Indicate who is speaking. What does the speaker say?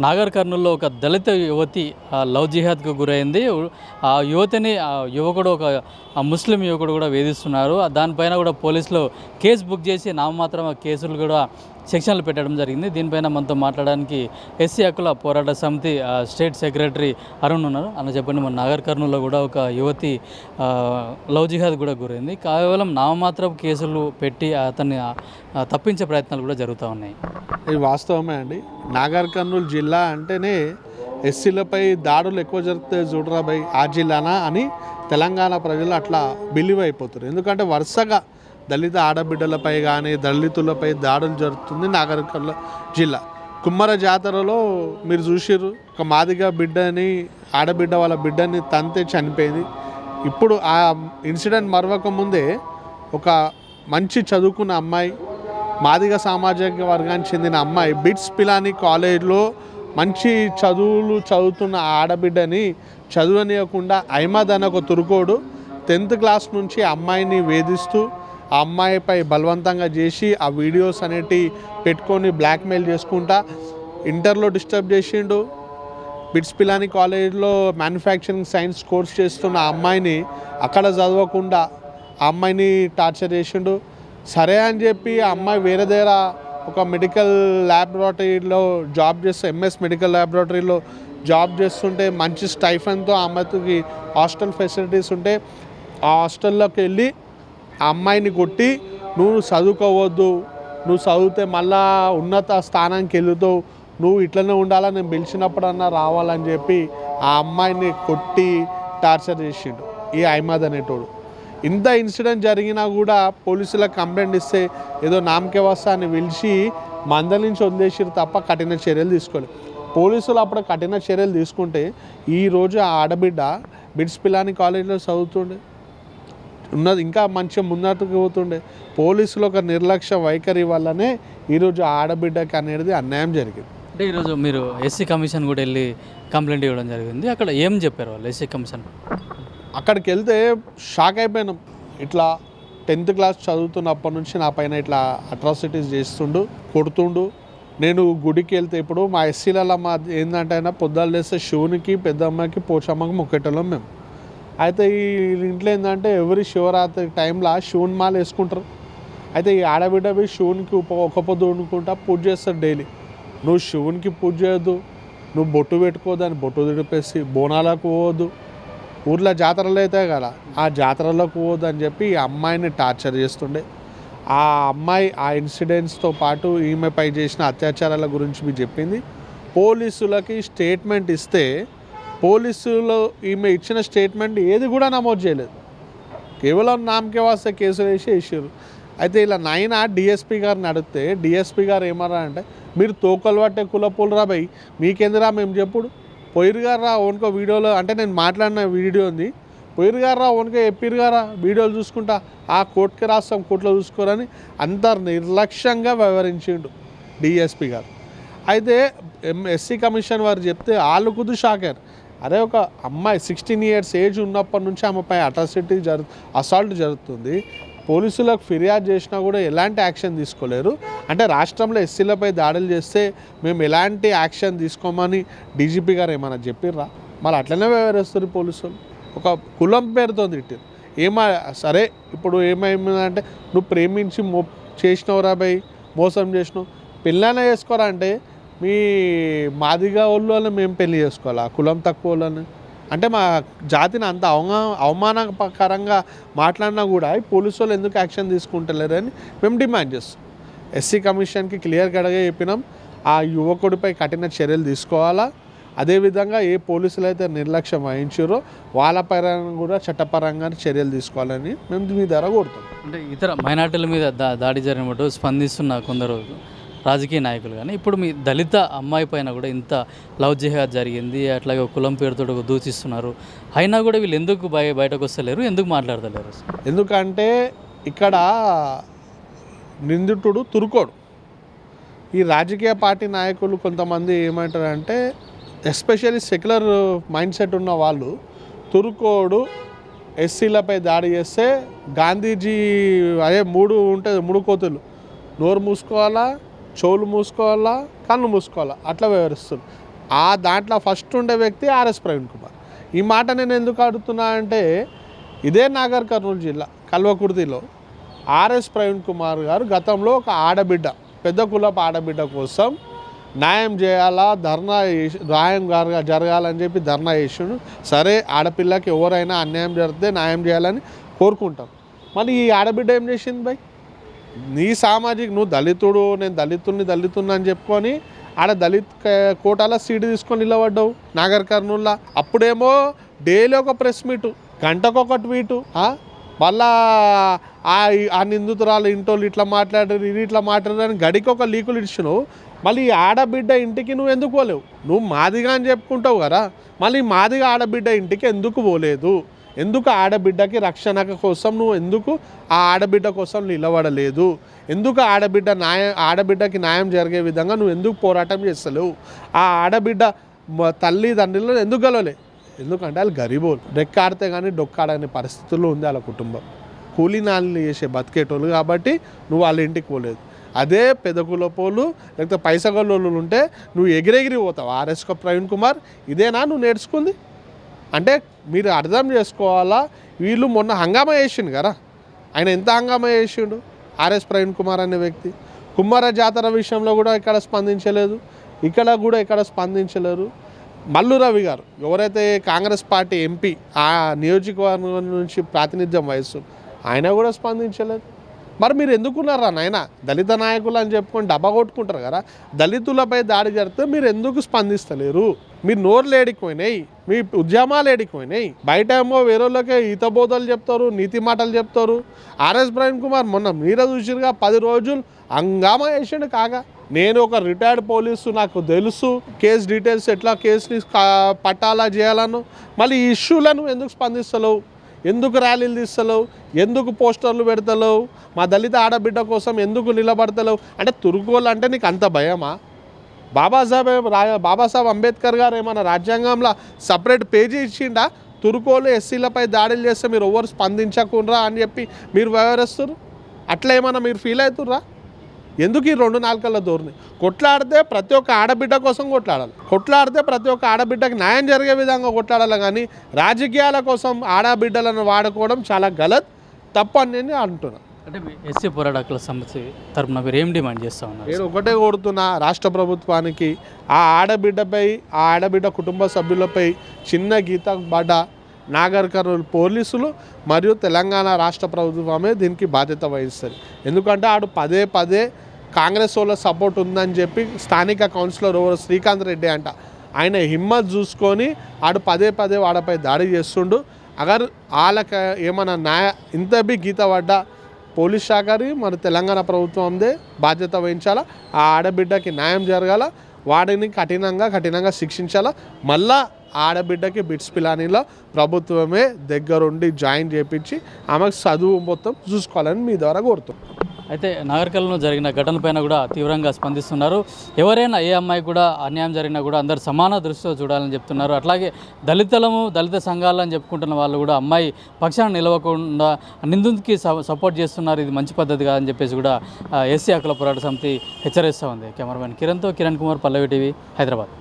Speaker 1: నాగర్ కర్నూల్లో ఒక దళిత యువతి లవ్ జిహాద్కు గురైంది. ఆ యువతిని యువకుడు ఒక ముస్లిం యువకుడు కూడా వేధిస్తున్నారు. దానిపైన కూడా పోలీసులు కేసు బుక్ చేసి నామమాత్రం కేసులు కూడా సెక్షన్లు పెట్టడం జరిగింది. దీనిపైన మనతో మాట్లాడడానికి ఎస్సీ హక్కుల పోరాట సమితి స్టేట్ సెక్రటరీ అరుణ్ ఉన్నారు. అన్న చెప్పండి, మన నాగర్ కర్నూల్లో కూడా ఒక యువతి లవ్ జిహాద్ కూడా గురైంది. కేవలం నామమాత్రం కేసులు పెట్టి అతన్ని తప్పించే ప్రయత్నాలు కూడా జరుగుతూ ఉన్నాయి.
Speaker 2: ఇది వాస్తవమే అండి. నాగర్ కర్నూలు జిల్లా అంటేనే ఎస్సీలపై దాడులు ఎక్కువ జరుగుతాయి చూడరా భయ్ ఆ జిల్లానా అని తెలంగాణ ప్రజలు అట్లా బిలీవ్ అయిపోతారు. ఎందుకంటే వరుసగా దళిత ఆడబిడ్డలపై కానీ దళితులపై దాడులు జరుగుతుంది నాగర్ కర్నూలు జిల్లా. కుమ్మర జాతరలో మీరు చూసిర్రు, ఒక మాదిగ బిడ్డని ఆడబిడ్డ వాళ్ళ బిడ్డని తంతే చనిపోయింది. ఇప్పుడు ఆ ఇన్సిడెంట్ మరవక ముందే ఒక మంచి చదువుకున్న అమ్మాయి, మాదిగ సామాజిక వర్గానికి చెందిన అమ్మాయి బిట్స్ పిలానీ కాలేజ్లో మంచి చదువులు చదువుతున్న ఆడబిడ్డని చదువనియకుండా అహ్మద్ అనే ఒక తురుకోడు 10th క్లాస్ నుంచి అమ్మాయిని వేధిస్తూ ఆ అమ్మాయిపై బలవంతంగా చేసి ఆ వీడియోస్ అనేటివి పెట్టుకొని బ్లాక్మెయిల్ చేసుకుంటా ఇంటర్లో డిస్టర్బ్ చేసిండు. బిట్స్ పిలానీ కాలేజ్లో మ్యానుఫ్యాక్చరింగ్ సైన్స్ కోర్స్ చేస్తున్న ఆ అమ్మాయిని అక్కడ చదవకుండా ఆ అమ్మాయిని టార్చర్ చేసిండు. సరే అని చెప్పి ఆ అమ్మాయి వేరే దగ్గర ఒక మెడికల్ ల్యాబొరేటరీలో జాబ్ చేస్తే ఎంఎస్ మెడికల్ ల్యాబొరేటరీలో జాబ్ చేస్తుంటే మంచి స్టైఫన్తో ఆ అమ్మాయికి హాస్టల్ ఫెసిలిటీస్ ఉంటే ఆ హాస్టల్లోకి వెళ్ళి ఆ అమ్మాయిని కొట్టి నువ్వు చదువుకోవద్దు, నువ్వు చదివితే మళ్ళా ఉన్నత స్థానానికి వెళ్తావు, నువ్వు ఇట్లనే ఉండాలని నేను పిలిచినప్పుడన్నా రావాలని చెప్పి ఆ అమ్మాయిని కొట్టి టార్చర్ చేసిండు ఈ అహ్మద్ అనేటోడు. ఇంత ఇన్సిడెంట్ జరిగినా కూడా పోలీసులకు కంప్లైంట్ ఇస్తే ఏదో నామకే వస్తా అని పిలిచి మందల నుంచి వదిలేసారు తప్ప కఠిన చర్యలు తీసుకోలేదు. పోలీసులు అప్పుడు కఠిన చర్యలు తీసుకుంటే ఈరోజు ఆ ఆడబిడ్డ బిట్స్ పిలానీ కాలేజీలో చదువుతుండే ఉన్నది, ఇంకా మంచిగా ముందట్టుకు పోతుండే. పోలీసులు ఒక నిర్లక్ష్య వైఖరి వల్లనే ఈరోజు ఆడబిడ్డకి అనేది అన్యాయం జరిగింది.
Speaker 1: అంటే ఈరోజు మీరు ఎస్సీ కమిషన్ కూడా వెళ్ళి కంప్లైంట్ ఇవ్వడం జరిగింది. అక్కడ ఏం చెప్పారు వాళ్ళు ఎస్సీ కమిషన్?
Speaker 2: అక్కడికి వెళ్తే షాక్ అయిపోయినాం. ఇట్లా 10th క్లాస్ చదువుతున్నప్పటి నుంచి నా పైన ఇట్లా అట్రాసిటీస్ చేస్తుండు, కొడుతుండు. నేను గుడికి వెళ్తే ఇప్పుడు మా ఎస్సీలలో మా ఏంటంటే అయినా పొద్దులు లేస్తే శివునికి పెద్దమ్మకి పోచమ్మకి మొక్కేటోళ్ళం మేము. అయితే ఈ ఇంట్లో ఏంటంటే ఎవరి శివరాత్రి టైంలో శివుని మాల వేసుకుంటారు. అయితే ఈ ఆడబిడ్డ పోయి శివునికి ఒక పొద్దు వండుకుంటా పూజ చేస్తారు డైలీ. నువ్వు శివునికి పూజ చేయొద్దు, నువ్వు బొట్టు పెట్టుకోవద్దు అని బొట్టు తిడిపేసి బోనాలకు పోవద్దు, ఊర్లో జాతరలు అవుతాయి కదా ఆ జాతరలోకి పోవద్దు అని చెప్పి ఈ అమ్మాయిని టార్చర్ చేస్తుండే. ఆ అమ్మాయి ఆ ఇన్సిడెంట్స్తో పాటు ఈమెపై చేసిన అత్యాచారాల గురించి మీకు చెప్పింది. పోలీసులకి స్టేట్మెంట్ ఇస్తే పోలీసులు ఈమె ఇచ్చిన స్టేట్మెంట్ ఏది కూడా నమోదు చేయలేదు. కేవలం నామకే వాస్తే కేసులు వేసారు. అయితే ఇలా నాయన డిఎస్పీ గారిని అడిగితే డిఎస్పీ గారు ఏమన్నా అంటే మీరు తోకలు పట్టే కులపోలురా భయ్, మీకెందురా మేము చెప్పుడు, పోయిరుగారా ఓనుకో వీడియోలో అంటే నేను మాట్లాడిన వీడియో ఉంది, పోయిరుగారా ఓనుకో చెప్పిరుగారా వీడియోలు చూసుకుంటా ఆ కోర్టుకి రాస్తాం కోర్టులో చూసుకోరని అంత నిర్లక్ష్యంగా వ్యవహరించిండు డిఎస్పీ గారు. అయితే ఎస్సీ కమిషన్ వారు చెప్తే వాళ్ళు కుదు షాకారు. అరే ఒక అమ్మాయి 16 years ఏజ్ ఉన్నప్పటి నుంచి ఆమెపై అట్రాసిటీ అసాల్ట్ జరుగుతుంది, పోలీసులకు ఫిర్యాదు చేసినా కూడా ఎలాంటి యాక్షన్ తీసుకోలేరు. అంటే రాష్ట్రంలో ఎస్సీలపై దాడులు చేస్తే మేము ఎలాంటి యాక్షన్ తీసుకోమని డీజీపీ గారు ఏమైనా చెప్పిర్రా? మళ్ళీ అట్లనే వ్యవహరిస్తారు పోలీసులు. ఒక కులం పేరుతో తిట్టారు. సరే ఇప్పుడు ఏమైందంటే నువ్వు ప్రేమించి చేసినవురా భయ్, మోసం చేసినావు, పెళ్ళైనా చేసుకోరా అంటే మీ మాదిగా వాళ్ళని మేము పెళ్లి చేసుకోవాలా, కులం తక్కువ వాళ్ళని అంటే మా జాతిని అంత అవమానకరంగా మాట్లాడినా కూడా పోలీసు వాళ్ళు ఎందుకు యాక్షన్ తీసుకుంటలేరని మేము డిమాండ్ చేస్తాం. ఎస్సీ కమిషన్కి క్లియర్ కట్గా చెప్పినాం, ఆ యువకుడిపై కఠిన చర్యలు తీసుకోవాలా. అదేవిధంగా ఏ పోలీసులు అయితే నిర్లక్ష్యం వహించారో వాళ్ళ పరంగా కూడా చట్టపరంగా చర్యలు తీసుకోవాలని మేము మీ ద్వారా కోరుతాం.
Speaker 1: అంటే ఇతర మైనార్టీల మీద దాడి జరిగినట్టు స్పందిస్తున్న కొందరు రాజకీయ నాయకులు కానీ ఇప్పుడు మీ దళిత అమ్మాయి పైన కూడా ఇంత లవ్ జిహాద్ జరిగింది, అట్లాగే కులం పేరుతో దూషిస్తున్నారు, అయినా కూడా వీళ్ళు ఎందుకు బయటకు వస్తలేరు, ఎందుకు మాట్లాడతలేరు?
Speaker 2: ఎందుకంటే ఇక్కడ నిందితుడు తురుకోడు. ఈ రాజకీయ పార్టీ నాయకులు కొంతమంది ఏమంటారంటే ఎస్పెషల్లీ సెక్యులర్ మైండ్ సెట్ ఉన్న వాళ్ళు తురుకోడు ఎస్సీలపై దాడి చేస్తే గాంధీజీ అదే 3 ఉంటుంది, 3 కోతులు, నోరు మూసుకోవాలా, చెవులు మూసుకోవాలా, కన్ను మూసుకోవాలా, అట్లా వ్యవహరిస్తుంది. ఆ దాంట్లో ఫస్ట్ ఉండే వ్యక్తి ఆర్ఎస్ ప్రవీణ్ కుమార్. ఈ మాట నేను ఎందుకు అడుగుతున్నా అంటే ఇదే నాగర్ కర్నూలు జిల్లా కల్వకుర్తిలో ఆర్ఎస్ ప్రవీణ్ కుమార్ గారు గతంలో ఒక ఆడబిడ్డ, పెద్ద కులపు ఆడబిడ్డ కోసం న్యాయం చేయాలా, న్యాయం జరగాలని చెప్పి ధర్నా చేసిండు. సరే, ఆడపిల్లకి ఎవరైనా అన్యాయం జరిగితే న్యాయం చేయాలని కోరుకుంటాం. మరి ఈ ఆడబిడ్డ ఏం చేసింది భయ్? నీ నువ్వు దళితుడు, నేను దళితుడిని అని చెప్పుకొని ఆడ దళిత్ కోటాలో సీటు తీసుకొని నిలబడ్డావు నాగర్ కర్నూల్లో. అప్పుడేమో డైలీ ఒక ప్రెస్ మీటు, గంటకొక ట్వీటు, మళ్ళా ఆ నిందితురాలు ఇంటోళ్ళు ఇట్లా మాట్లాడారు, ఇది ఇట్లా మాట్లాడారు అని గడికి ఒక లీకులు ఇచ్చినావు. మళ్ళీ ఈ ఆడబిడ్డ ఇంటికి నువ్వు ఎందుకు పోలేవు? నువ్వు మాదిగా అని చెప్పుకుంటావు కదా, మళ్ళీ మాదిగా ఆడబిడ్డ ఇంటికి ఎందుకు పోలేదు? ఎందుకు ఆడబిడ్డకి రక్షణ కోసం నువ్వు ఎందుకు ఆ ఆడబిడ్డ కోసం నిలబడలేదు? ఎందుకు ఆడబిడ్డకి న్యాయం జరిగే విధంగా నువ్వు ఎందుకు పోరాటం చేస్తలేవు? ఆ ఆడబిడ్డ తల్లిదండ్రులు ఎందుకు గెలవలే? ఎందుకంటే వాళ్ళు గరీబోలు, రెక్కాడితే కానీ డొక్కాడనే పరిస్థితుల్లో ఉంది వాళ్ళ కుటుంబం. కూలీనాళ్ళు చేసే బతికేటోళ్ళు కాబట్టి నువ్వు వాళ్ళ ఇంటికి పోలేదు. అదే పెదకులపోలు లేకపోతే పైసగల్లోళ్ళు ఉంటే నువ్వు ఎగిరెగిరి పోతావు. ఆర్ఎస్ ప్రవీణ్ కుమార్ ఇదేనా నువ్వు నేర్చుకుంది? అంటే మీరు అర్థం చేసుకోవాలా, వీళ్ళు మొన్న హంగామా చేసిండు కదా, ఆయన ఎంత హంగామా చేసిండు ఆర్ఎస్ ప్రవీణ్ కుమార్ అనే వ్యక్తి. కుమ్మర జాతర విషయంలో కూడా ఇక్కడ స్పందించలేదు, ఇక్కడ స్పందించలేరు. మల్లు రవి గారు ఎవరైతే కాంగ్రెస్ పార్టీ ఎంపీ, ఆ నియోజకవర్గం నుంచి ప్రాతినిధ్యం వహిస్తూ, ఆయన కూడా స్పందించలేదు. మరి మీరు ఎందుకున్నారా నాయన? దళిత నాయకులు అని చెప్పుకొని డబ్బా కొట్టుకుంటారు కదా, దళితులపై దాడి జరిగితే మీరు ఎందుకు స్పందిస్తలేరు? మీరు నోరులు ఏడిపోయినాయి, మీ ఉద్యమాలు ఏడిపోయినాయి. బయట ఏమో వేరేళ్ళకే ఈతబోధలు చెప్తారు, నీతి మాటలు చెప్తారు. ఆర్ఎస్ ప్రవీణ్ కుమార్ మొన్న మీరే చూసిరుగా 10 రోజులు హంగామా చేసిండు. కాగా నేను ఒక రిటైర్డ్ పోలీసు, నాకు తెలుసు కేసు డీటెయిల్స్, ఎట్లా కేసుని పట్టాలా చేయాలను. మళ్ళీ ఈ ఇష్యూలను ఎందుకు స్పందిస్తలేవు? ఎందుకు ర్యాలీలు తీస్తలేవు? ఎందుకు పోస్టర్లు పెడతలేవు? మా దళిత ఆడబిడ్డ కోసం ఎందుకు నిలబడతలేవు? అంటే తురుకోళ్ళు అంటే నీకు అంత భయమా? బాబాసాహెబ్ అంబేద్కర్ గారు ఏమన్నా రాజ్యాంగంలో సపరేట్ పేజీ ఇచ్చిండా? తురుకోళ్ళు ఎస్సీలపై దాడులు చేస్తే మీరు ఎవరు స్పందించకుండా అని చెప్పి మీరు వ్యవహరిస్తారు. అట్లా ఏమన్నా మీరు ఫీల్ అవుతుర్రా? ఎందుకు ఈ 2 నాలుకల ధోరణి? కొట్లాడితే ప్రతి ఒక్క ఆడబిడ్డ కోసం కొట్లాడాలి, కొట్లాడితే ప్రతి ఒక్క ఆడబిడ్డకి న్యాయం జరిగే విధంగా కొట్లాడాలి. కానీ రాజకీయాల కోసం ఆడబిడ్డలను వాడుకోవడం చాలా గలత్, తప్పు అని నేను అంటున్నాను.
Speaker 1: అంటే ఎస్సీ పోరాట హక్కుల సమస్య తరపున మీరు ఏం డిమాండ్ చేస్తా ఉన్నారు?
Speaker 2: నేను ఒకటే కోరుతున్నా రాష్ట్ర ప్రభుత్వానికి, ఆ ఆడబిడ్డ కుటుంబ సభ్యులపై చిన్న గీత పడ్డ నాగర్ కర్నూలు పోలీసులు మరియు తెలంగాణ రాష్ట్ర ప్రభుత్వమే దీనికి బాధ్యత వహిస్తుంది. ఎందుకంటే ఆడు పదే కాంగ్రెస్ వాళ్ళ సపోర్ట్ ఉందని చెప్పి స్థానిక కౌన్సిలర్ శ్రీకాంత్ రెడ్డి అంట, ఆయన హిమ్మత్ చూసుకొని ఆడు పదే వాడపై దాడి చేస్తుండు. అగర్ వాళ్ళకి ఏమన్నా ఇంత గీత పడ్డ పోలీస్ శాఖని మన తెలంగాణ ప్రభుత్వందే బాధ్యత వహించాలా. ఆ ఆడబిడ్డకి న్యాయం జరగాల, వాడిని కఠినంగా శిక్షించాలా. మళ్ళా ఆడబిడ్డకి బిట్స్ పిలానీలో ప్రభుత్వమే దగ్గరుండి జాయిన్ చేయించి ఆమెకు చదువు మొత్తం చూసుకోవాలని మీ ద్వారా కోరుతున్నాం.
Speaker 1: అయితే నాగర్కర్నూలులో జరిగిన ఘటనపైన కూడా తీవ్రంగా స్పందిస్తున్నారు. ఎవరైనా ఏ అమ్మాయి కూడా అన్యాయం జరిగినా కూడా అందరు సమాన దృష్టితో చూడాలని చెప్తున్నారు. అట్లాగే దళిత సంఘాలని చెప్పుకుంటున్న వాళ్ళు కూడా అమ్మాయి పక్షాన్ని నిలవకుండా నిందితుడికి సపోర్ట్ చేస్తున్నారు. ఇది మంచి పద్ధతి కాదని చెప్పేసి కూడా ఎస్సీ హక్కుల పోరాట సమితి హెచ్చరిస్తూ ఉంది. కెమెరామెన్ కిరణ్తో కిరణ్ కుమార్, పల్లవి టీవీ, హైదరాబాద్.